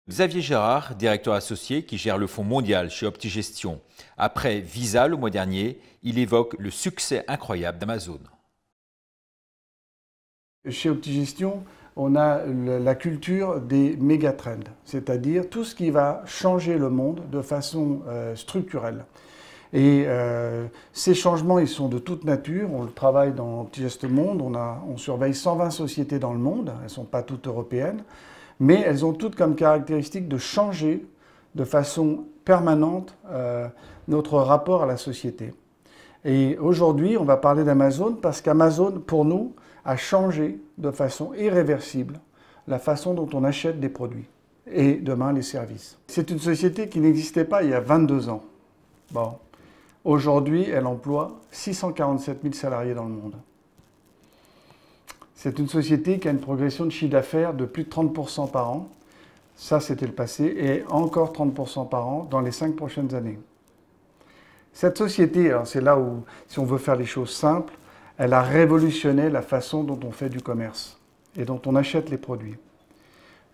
Xavier Gérard, directeur associé qui gère le fonds mondial chez Optigestion. Après Visa le mois dernier, il évoque le succès incroyable d'Amazon. Chez Optigestion, on a la culture des méga-trends, c'est-à-dire tout ce qui va changer le monde de façon structurelle. Et ces changements, ils sont de toute nature. On le travaille dans Optigest Monde, on surveille 120 sociétés dans le monde, elles ne sont pas toutes européennes, mais elles ont toutes comme caractéristique de changer de façon permanente notre rapport à la société. Et aujourd'hui, on va parler d'Amazon parce qu'Amazon, pour nous, a changé de façon irréversible la façon dont on achète des produits et demain les services. C'est une société qui n'existait pas il y a 22 ans. Bon. Aujourd'hui, elle emploie 647 000 salariés dans le monde. C'est une société qui a une progression de chiffre d'affaires de plus de 30% par an. Ça, c'était le passé. Et encore 30% par an dans les 5 prochaines années. Cette société, c'est là où, si on veut faire les choses simples, elle a révolutionné la façon dont on fait du commerce et dont on achète les produits.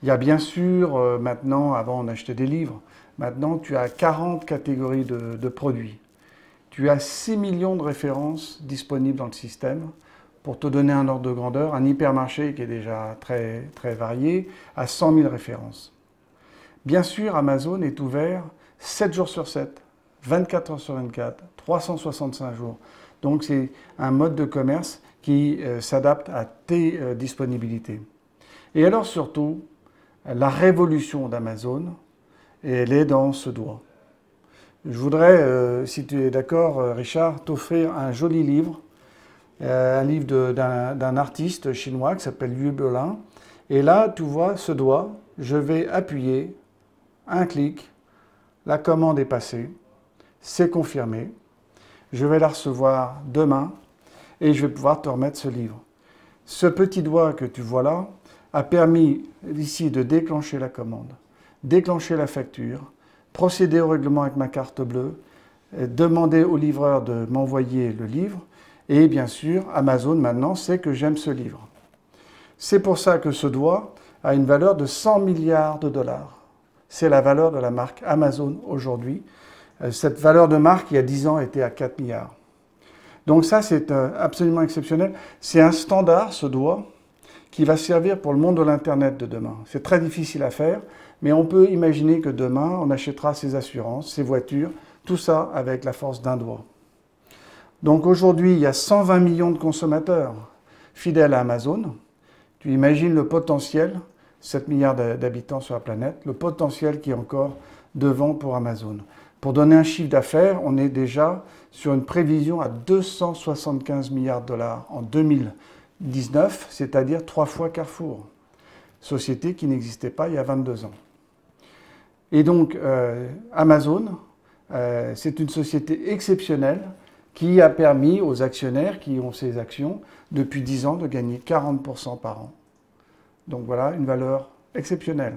Il y a bien sûr, maintenant, avant on achetait des livres, maintenant tu as 40 catégories de produits. Tu as 6 millions de références disponibles dans le système. Pour te donner un ordre de grandeur, un hypermarché qui est déjà très varié a 100 000 références. Bien sûr, Amazon est ouvert 7 jours sur 7, 24 heures sur 24, 365 jours. Donc c'est un mode de commerce qui s'adapte à tes disponibilités. Et alors surtout, la révolution d'Amazon, elle est dans ce doigt. Je voudrais, si tu es d'accord, Richard, t'offrir un joli livre, un livre d'un artiste chinois qui s'appelle Liu Belin. Et là, tu vois ce doigt, je vais appuyer, un clic, la commande est passée, c'est confirmé. Je vais la recevoir demain et je vais pouvoir te remettre ce livre. Ce petit doigt que tu vois là a permis ici de déclencher la commande, déclencher la facture, procéder au règlement avec ma carte bleue, demander au livreur de m'envoyer le livre et bien sûr, Amazon maintenant sait que j'aime ce livre. C'est pour ça que ce doigt a une valeur de 100 milliards de dollars. C'est la valeur de la marque Amazon aujourd'hui. Cette valeur de marque, il y a 10 ans, était à 4 milliards. Donc ça, c'est absolument exceptionnel. C'est un standard, ce doigt, qui va servir pour le monde de l'Internet de demain. C'est très difficile à faire, mais on peut imaginer que demain, on achètera ses assurances, ses voitures, tout ça avec la force d'un doigt. Donc aujourd'hui, il y a 120 millions de consommateurs fidèles à Amazon. Tu imagines le potentiel, 7 milliards d'habitants sur la planète, le potentiel qui est encore devant pour Amazon. Pour donner un chiffre d'affaires, on est déjà sur une prévision à 275 milliards de dollars en 2019, c'est-à-dire 3 fois Carrefour, société qui n'existait pas il y a 22 ans. Et donc, Amazon, c'est une société exceptionnelle qui a permis aux actionnaires qui ont ces actions depuis 10 ans de gagner 40% par an. Donc voilà, une valeur exceptionnelle.